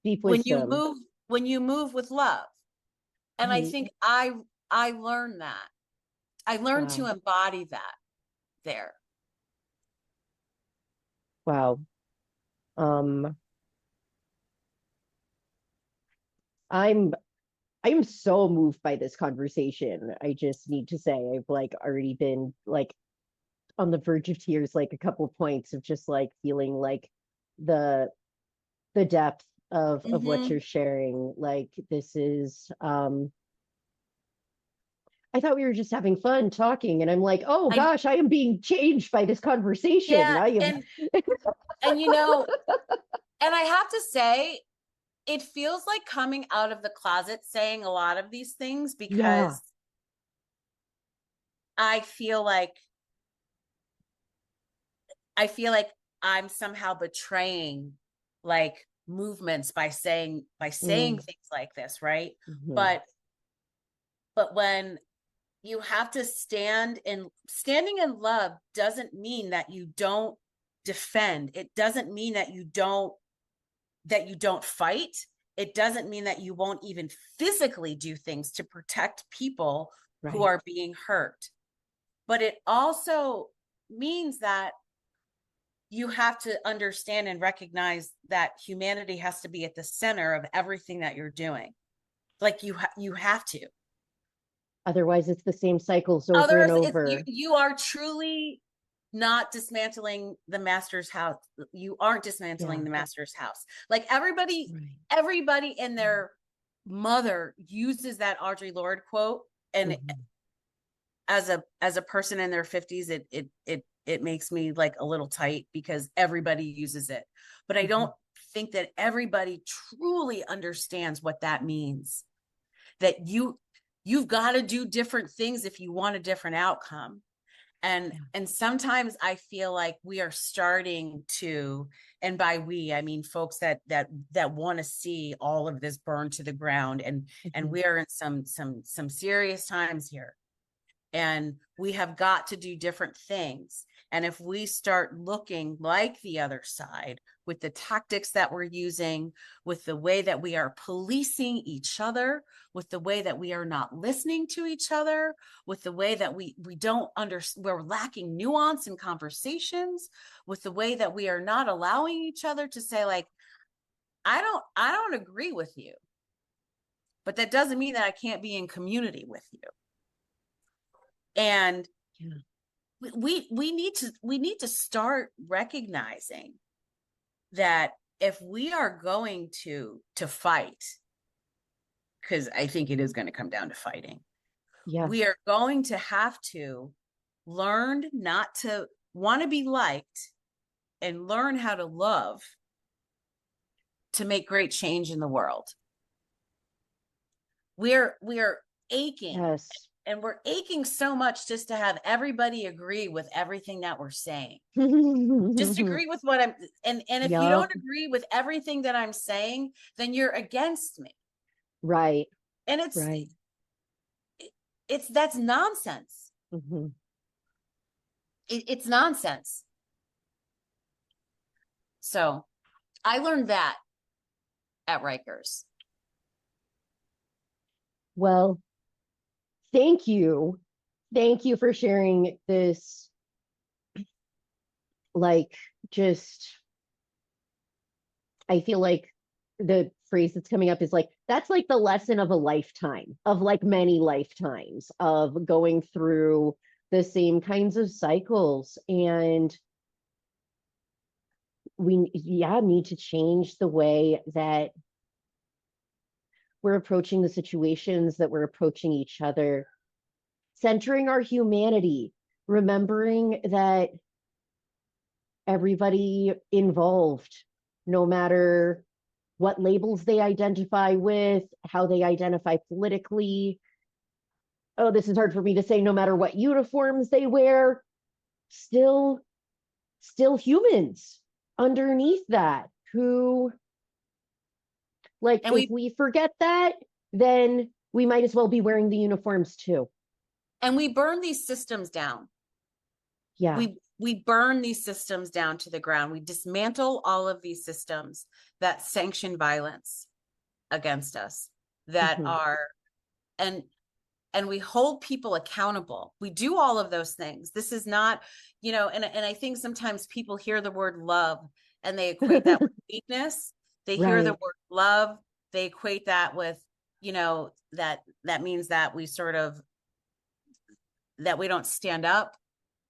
Deep When you wisdom. move, when you move with love. And I Right. think I learned that. I learned to Wow. embody that there. Wow. Um, I'm I'm so moved by this conversation. I just need to say I've like already been like on the verge of tears like a couple points of just like feeling like the the depth of what Mm-hmm. you're sharing. Like this is I thought we were just having fun talking and I'm like, "Oh I gosh, I am being changed by this conversation." Yeah, I am and you know, and I have to say, it feels like coming out of the closet saying a lot of these things, yeah. because I feel like I feel like I'm somehow betraying like movements by saying Mm. things like this, right? Mhm. But when you have to standing in love doesn't mean that you don't defend. It doesn't mean that you don't fight. It doesn't mean that you won't even physically do things to protect people who Right. are being hurt. But it also means that you have to understand and recognize that humanity has to be at the center of everything that you're doing. Like you have to. Otherwise, it's the same cycles over and Others, it's you, over. you are truly not dismantling the master's house. You aren't dismantling Yeah. the master's house. Like everybody in their mother uses that Audre Lorde quote, and Mhm. as a person in their 50s, it makes me like a little tight because everybody uses it, but I Mhm. don't think that everybody truly understands what that means. That you've got to do different things if you want a different outcome. Yeah. And sometimes I feel like we are starting to, and by we I mean folks that want to see all of this burn to the ground, and Mhm. we are in some serious times here, and we have got to do different things. And if we start looking like the other side with the tactics that we're using, with the way that we are policing each other, with the way that we are not listening to each other, with the way that we don't we're lacking nuance in conversations, with the way that we are not allowing each other to say, like, I don't agree with you, but that doesn't mean that I can't be in community with you. And Yeah. we need to start recognizing that if we are going to fight, because I think it is going to come down to fighting, Yeah. we are going to have to learn not to want to be liked and learn how to love to make great change in the world. We're aching, Yes. and we're aching so much just to have everybody agree with everything that we're saying. Just agree with what I'm, and if you Yup. don't agree with everything that I'm saying, then you're against me. Right. And Right. it's that's nonsense. Mhm. It's nonsense. So I learned that at Rikers. Well, thank you. Thank you for sharing this, like, just, I feel like the phrase that's coming up is like, that's like the lesson of a lifetime, of like many lifetimes of going through the same kinds of cycles. And we, yeah, need to change the way that we're approaching the situations, that we're approaching each other, centering our humanity, remembering that everybody involved, no matter what labels they identify with, how they identify politically. Oh, this is hard for me to say, no matter what uniforms they wear, still still humans underneath that who, like, And if we we forget that, then we might as well be wearing the uniforms too. and we burn these systems down. Yeah. We burn these systems down to the ground. We dismantle all of these systems that sanction violence against us, that Mm-hmm. are, and we hold people accountable. We do all of those things. This is not, and I think sometimes people hear the word love and they equate that with weakness. They hear the Right. word love, they equate that with, that means that we sort of, that we don't stand up.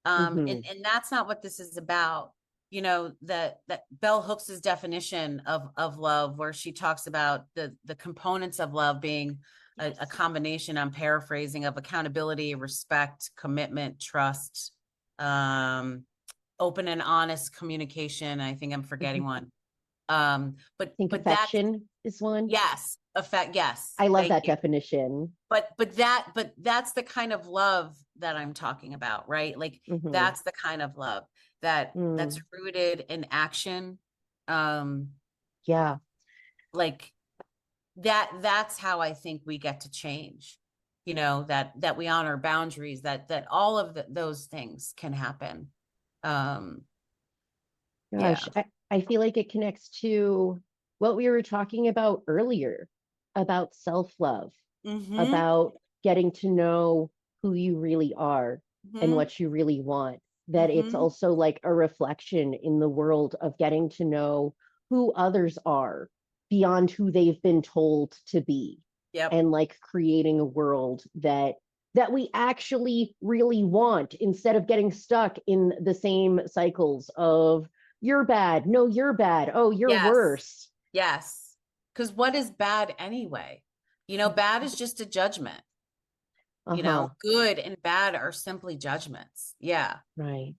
Mm-hmm. And that's not what this is about. That Bell Hooks's definition of love, where she talks about the components of love being a combination, I'm paraphrasing, of accountability, respect, commitment, trust, open and honest communication. I think I'm Mm-hmm. forgetting one. I think But that, affection is one. yes, effect, yes, I love thank that you. definition. But that's the kind of love that I'm talking about, right? Like, Mm-hmm. that's the kind of love that's Mm. rooted in action. Um, Yeah. like that's how I think we get to change, that we honor boundaries, that all of those things can happen. um yeah. Gosh, I feel like it connects to what we were talking about earlier about self-love, Mm-hmm. about getting to know who you really are and Mm-hmm. what you really want. That it's Mm-hmm. also like a reflection in the world of getting to know who others are beyond who they've been told to be, Yep. and like creating a world that we actually really want, instead of getting stuck in the same cycles of you're bad, no, you're bad, oh, you're Yes. worse. Yes. Because what is bad anyway? Bad is just a judgment. Uh-huh. Good and bad are simply judgments. Yeah. Right.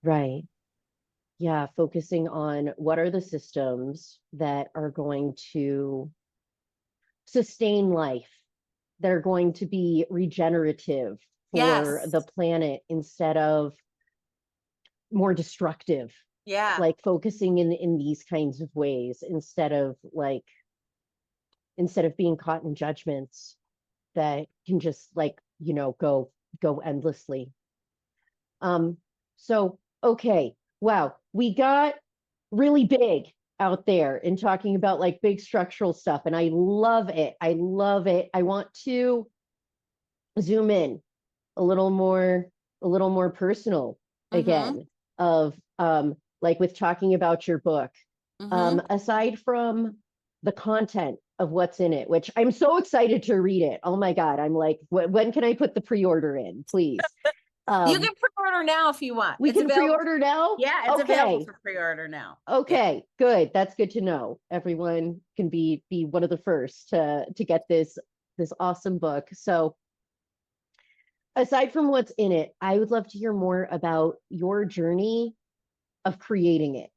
Right. Yeah, focusing on what are the systems that are going to sustain life, that are going to be regenerative for Yes. the planet instead of more destructive, Yeah. like focusing in these kinds of ways, instead of being caught in judgments that can just like, go endlessly. Um, so, okay, wow, we got really big out there in talking about like big structural stuff, and I love it. I love it. I want to zoom in a little more, personal Mm-hmm. again, of like with talking about your book. Mm-hmm. Aside from the content of what's in it, which I'm so excited to read it. Oh my God, I'm like, when can I put the pre-order in, please? You Um, can pre-order now if you want. we It's can available. pre-order now. Yeah, it's available Okay. for pre-order now. Yeah. Okay, good. That's good to know. Everyone can be one of the first to get this awesome book. So, aside from what's in it, I would love to hear more about your journey of creating it,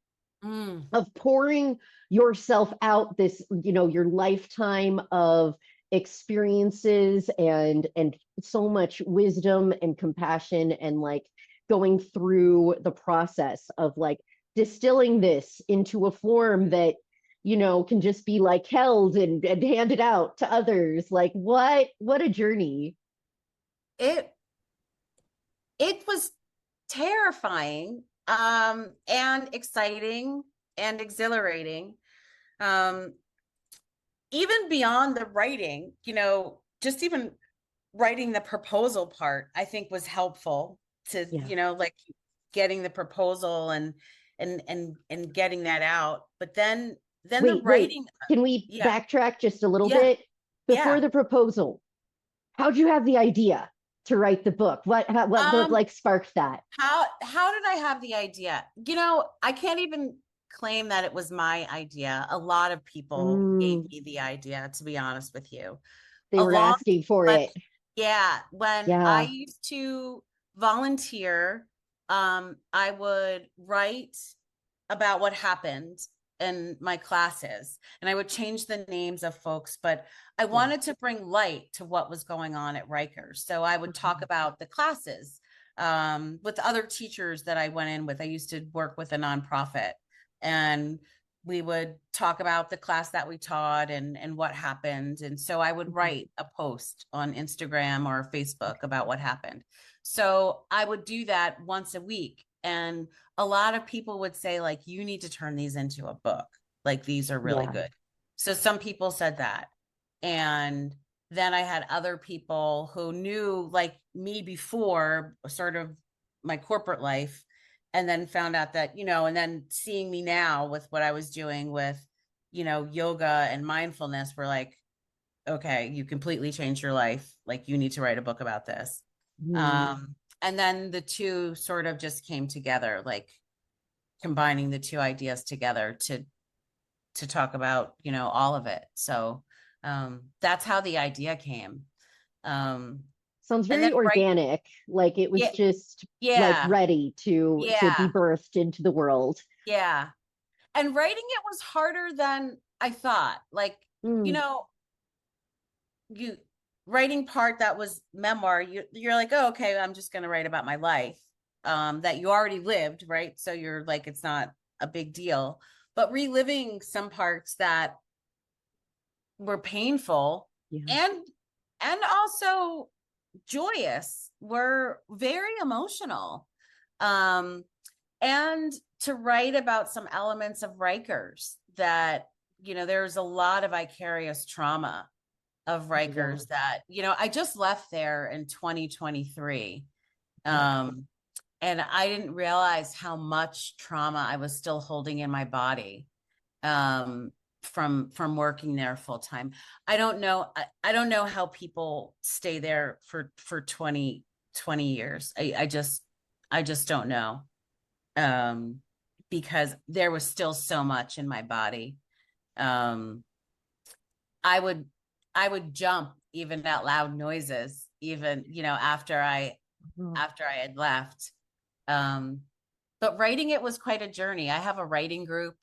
Mm. of pouring yourself out, this, your lifetime of experiences and so much wisdom and compassion, and like going through the process of like distilling this into a form that can just be like held and handed out to others. Like what a journey. It it was terrifying, and exciting and exhilarating. Um, Even beyond the writing, just even writing the proposal part, I think was helpful to, Yeah. like getting the proposal and getting that out. But then the Wait, writing, can we yeah, backtrack just a little yeah, bit? Before yeah. the proposal, how'd you have the idea to write the book? What Um, like sparked that? how did I have the idea? I can't even claim that it was my idea. A lot of people gave Mm, me the idea, to be honest with you. they were Along asking for when, it. yeah, when I Yeah. used to volunteer, I would write about what happened in my classes, and I would change the names of folks, but I Yeah. wanted to bring light to what was going on at Rikers. So I would talk Mhm. about the classes, with other teachers that I went in with. I used to work with a nonprofit, and we would talk about the class that we taught and what happened. And so I would Mhm. write a post on Instagram or Facebook about what happened. So I would do that once a week. And a lot of people would say, like, you need to turn these into a book. Like, these are really Yeah. good. So some people said that. And then I had other people who knew, like me, before sort of my corporate life, and then found out that, and then seeing me now with what I was doing with, yoga and mindfulness, were like, okay, you completely changed your life. Like, you need to write a book about this. Mm. And then the two sort of just came together, like combining the two ideas together to talk about, all of it. So that's how the idea came. Um, Sounds and then very right, organic. Like it was yeah, just like yeah, ready to be yeah, birthed into the world. yeah. And writing it was harder than I thought. Like, you Mm. know, you writing part that was memoir, you're like, oh, okay, I'm just gonna write about my life, that you already lived, right? So you're like, it's not a big deal. But reliving some parts that were painful Yeah. and also joyous, were very emotional. Um, and to write about some elements of Rikers that, there's a lot of vicarious trauma of Yeah. Rikers that, I just left there in 2023. Okay. And I didn't realize how much trauma I was still holding in my body from working there full time. I don't know. I don't know how people stay there for 20 years. I just don't know. Because there was still so much in my body. Um, I would jump even at loud noises, even, Oh, after I had left. Um, but writing it was quite a journey. I have a writing group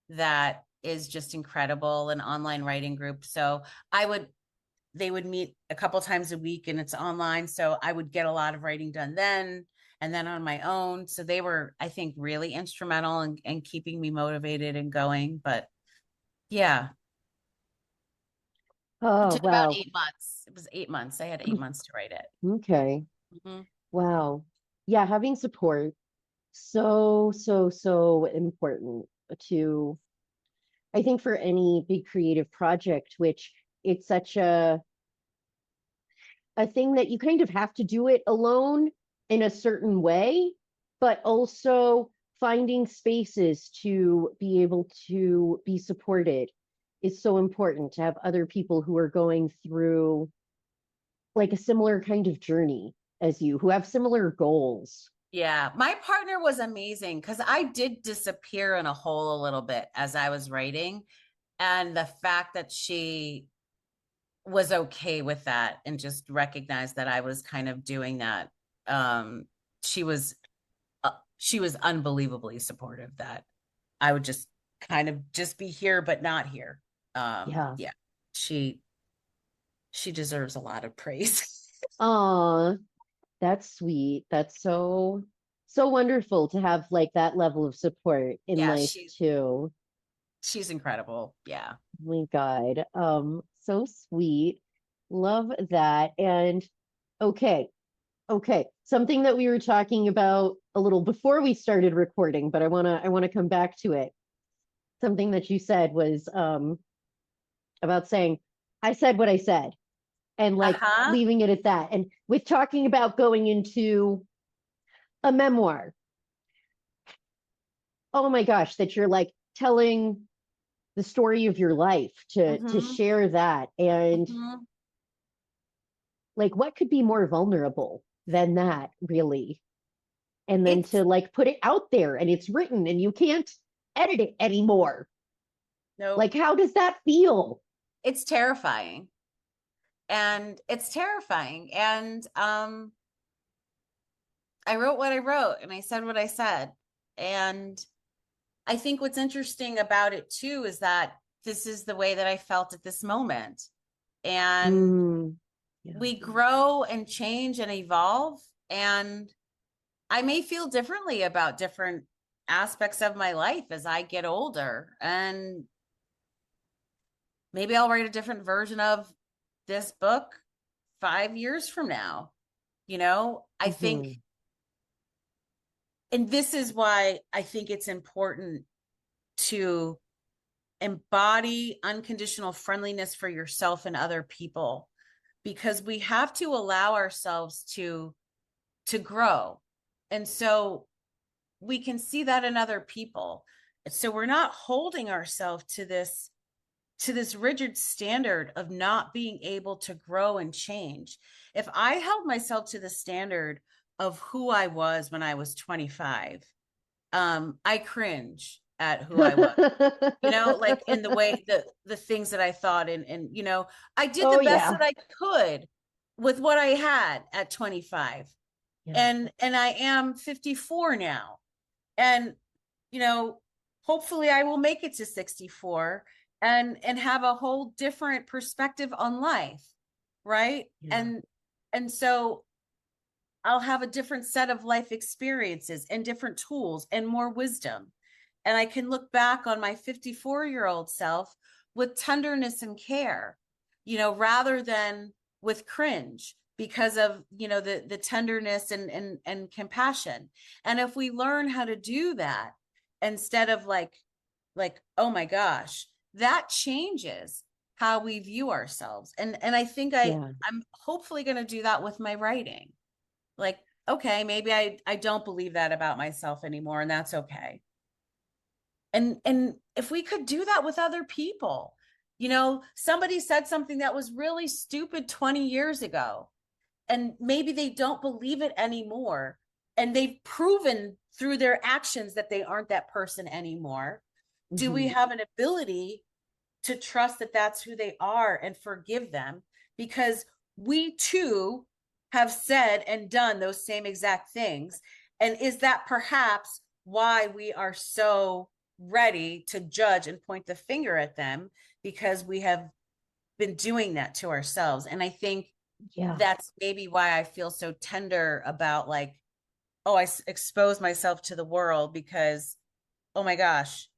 that is just incredible, an online writing group. So they would meet a couple times a week and it's online. So I would get a lot of writing done then and then on my own. So they were, I think, really instrumental in keeping me motivated and going. But yeah, it oh, took about wow. 8 months. It was 8 months. I had 8 months to write it. Okay. Mhm. Wow. Yeah, having support, so, so, so important to, I think, for any big creative project, which it's such a thing that you kind of have to do it alone in a certain way, but also finding spaces to be able to be supported is so important, to have other people who are going through like a similar kind of journey as you, who have similar goals. Yeah, my partner was amazing because I did disappear in a hole a little bit as I was writing. And the fact that she was okay with that and just recognized that I was kind of doing that. Um, she was she was unbelievably supportive that I would just kind of just be here but not here. Yeah. Yeah, she deserves a lot of praise. Aw, that's sweet. That's so, so wonderful to have like that level of support in Yeah, life too. she's incredible. Yeah. Oh my God. So sweet. Love that. And okay, okay. Something that we were talking about a little before we started recording, but I wanna come back to it. Something that you said was about saying, I said what I said, and like Uh-huh. leaving it at that. And with talking about going into a memoir, oh my gosh, that you're like telling the story of your life to Mm-hmm. share that. And Mm-hmm. like what could be more vulnerable than that, really? And then It's to like put it out there and it's written and you can't edit it anymore. Nope. Like how does that feel? It's terrifying. And it's terrifying. And I wrote what I wrote and I said what I said. And I think what's interesting about it too is that this is the way that I felt at this moment. And Mm, yeah. we grow and change and evolve. And I may feel differently about different aspects of my life as I get older. And maybe I'll write a different version of this book 5 years from now. I think, Mhm. and this is why I think it's important to embody unconditional friendliness for yourself and other people, because we have to allow ourselves to grow. And so we can see that in other people. So we're not holding ourselves to this rigid standard of not being able to grow and change. If I held myself to the standard of who I was when I was 25, I cringe at who I was. Like in the way the things that I thought, and I did the Oh best yeah. that I could with what I had at 25. Yeah. And I am 54 now. And you know, hopefully I will make it to 64 and have a whole different perspective on life, right? Yeah. And so I'll have a different set of life experiences and different tools and more wisdom. And I can look back on my 54-year-old self with tenderness and care, rather than with cringe, because of, the tenderness and compassion. And if we learn how to do that instead of like, oh my gosh, that changes how we view ourselves. And I think Yeah. I'm hopefully going to do that with my writing. Like, okay, maybe I don't believe that about myself anymore, and that's okay. And if we could do that with other people, somebody said something that was really stupid 20 years ago, and maybe they don't believe it anymore, and they've proven through their actions that they aren't that person anymore. Do we Mhm. have an ability to trust that that's who they are and forgive them? Because we too have said and done those same exact things. And is that perhaps why we are so ready to judge and point the finger at them? Because we have been doing that to ourselves. And I think Yeah. that's maybe why I feel so tender about, like, oh, expose myself to the world, because, oh my gosh,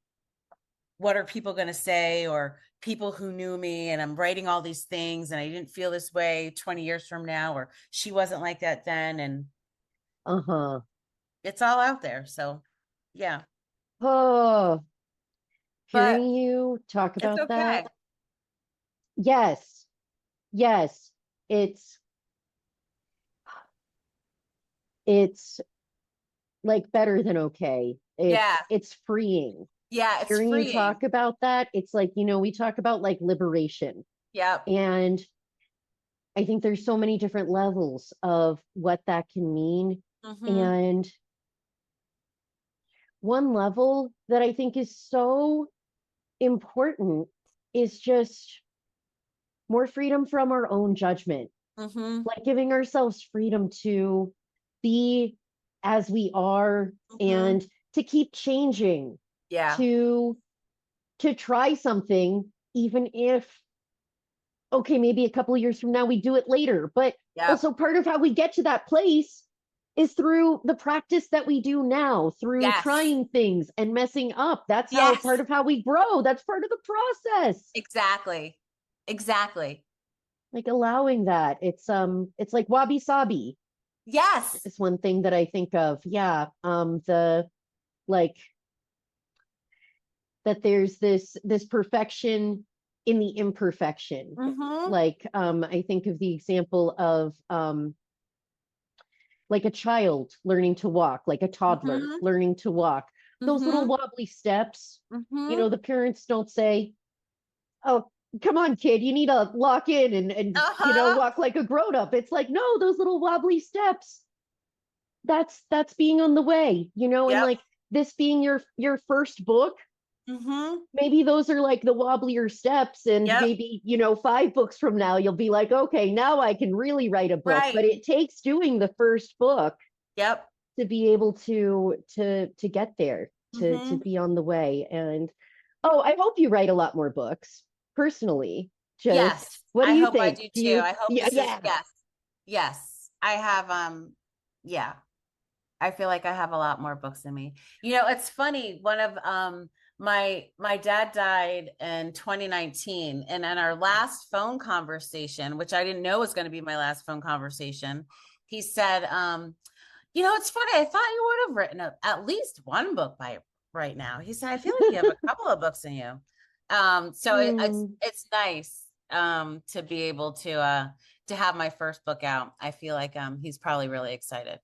what are people going to say? Or people who knew me, and I'm writing all these things and I didn't feel this way 20 years from now, or she wasn't like that then. And Uh-huh. it's all out there. So yeah, Oh, but hearing you talk it's about that. okay. Yes. Yes. It's it's like better than okay. Yeah. It's freeing. Yeah. It's Hearing you freeing. talk about that, it's like, we talk about like liberation. Yep. And I think there's so many different levels of what that can mean. Mm-hmm. And one level that I think is so important is just more freedom from our own judgment, Mm-hmm. like giving ourselves freedom to be as we are Mm-hmm. and to keep changing, Yeah. to try something even if okay, maybe a couple of years from now we do it later, but Yep. also part of how we get to that place is through the practice that we do now, through Yes. trying things and messing up. That's how part Yes. of how we grow. That's part of the process. Exactly. Exactly. Like allowing that. It's like wabi sabi Yes. is one thing that I think of. Yeah. The like that there's this perfection in the imperfection. Mm-hmm. Like I think of the example of like a child learning to walk, like a toddler Mm-hmm. learning to walk. Those little Mm-hmm. wobbly steps, Mm-hmm. the parents don't say, "Oh, come on, kid, you need to lock in and Uh-huh. walk like a grown up." It's like, no, those little wobbly steps. That's being on the way, and Yep. like this being your first book, Mm-hmm. maybe those are like the wobblier steps, and Yep. maybe 5 books from now you'll be like, okay, now I can really write a book. Right. But it takes doing the first book Yep. to be able to get there, to Mm-hmm. be on the way. And oh, I hope you write a lot more books personally. Just Yes. what do I you hope I think? do Do too. you? I hope Yeah, this is, yeah. yes. Yes. I have yeah. I feel like I have a lot more books in me. It's funny. One of my dad died in 2019, and in our last phone conversation, which I didn't know was going to be my last phone conversation, he said, it's funny. I thought you would have written at least one book by right now. He said, I feel like you have a couple of books in you. So Mm. it's nice to be able to have my first book out. I feel like he's probably really excited.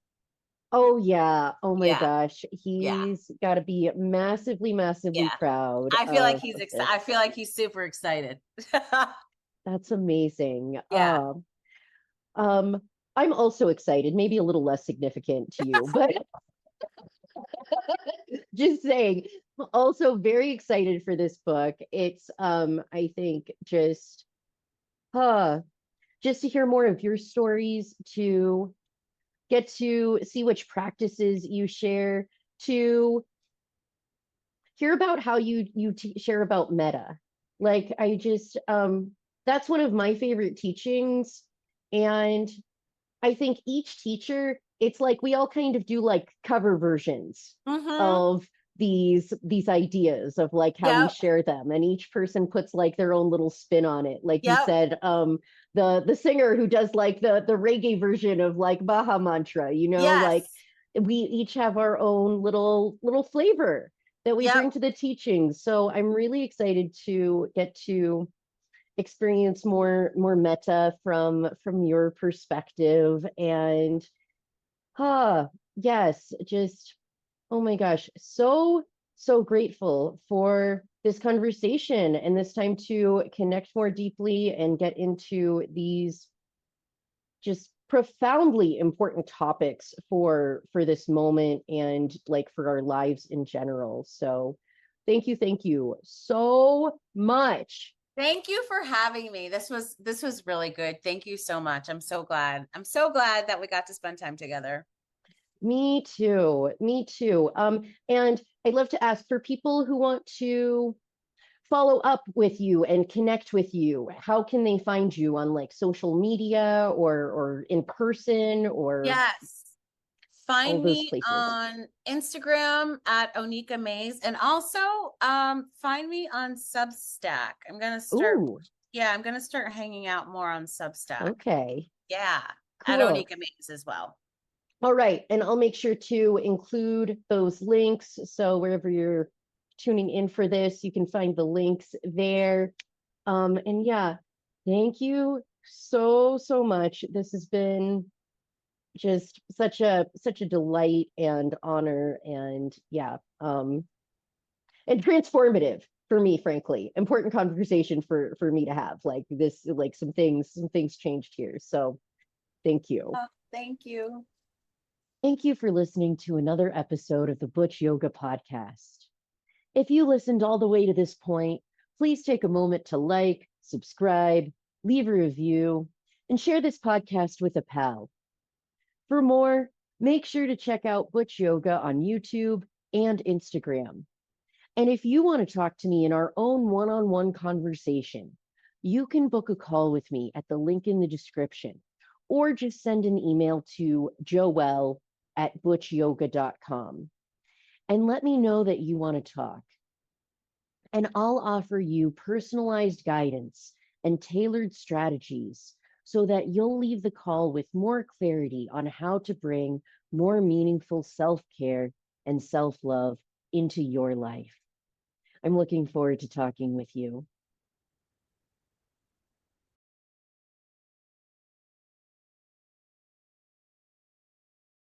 Oh yeah. Oh my Yeah. gosh. Yeah. He's got to be massively, massively Yeah. proud I feel like of this. I feel like he's super excited. That's amazing. Yeah. Um, I'm also excited, maybe a little less significant to you, but just saying, also very excited for this book. It's I think uh just to hear more of your stories, to get to see which practices you share, to hear about how you share about meta. Like I just that's one of my favorite teachings. And I think each teacher, it's like we all kind of do like cover versions Mm-hmm. of these ideas of like how we Yep. share them, and each person puts like their own little spin on it. Like you Yep. said, the singer who does like the reggae version of like Baha Mantra, like Yes. we each have our own little flavor that we Yep. bring to the teachings. So I'm really excited to get to experience more meta from your perspective. And yes, just oh my gosh, so grateful for this conversation and this time to connect more deeply and get into these just profoundly important topics for this moment and like for our lives in general. So thank you so much. Thank you for having me. This was really good. Thank you so much. I'm so glad. I'm so glad that we got to spend time together. Me too. Me too. And I'd love to ask for people who want to follow up with you and connect with you, how can they find you on like social media or in person or Yes. all Find those me places? on Instagram at Oneika Mays, and also find me on Substack. Ooh, I'm gonna start hanging out more on Substack. okay. Yeah, at Cool. Oneika Mays as well. All right. And I'll make sure to include those links. So wherever you're tuning in for this, you can find the links there. And yeah, thank you so much. This has been just such a delight and honor and yeah, and transformative for me, frankly. Important conversation for me to have. Like this, like some things changed here. So thank you. Oh, thank you. Thank you for listening to another episode of the Butch Yoga Podcast. If you listened all the way to this point, please take a moment to like, subscribe, leave a review, and share this podcast with a pal. For more, make sure to check out Butch Yoga on YouTube and Instagram. And if you want to talk to me in our own one on one conversation, you can book a call with me at the link in the description, or just send an email to Joelle at butchyoga.com and let me know that you want to talk. And I'll offer you personalized guidance and tailored strategies so that you'll leave the call with more clarity on how to bring more meaningful self care and self love into your life. I'm looking forward to talking with you.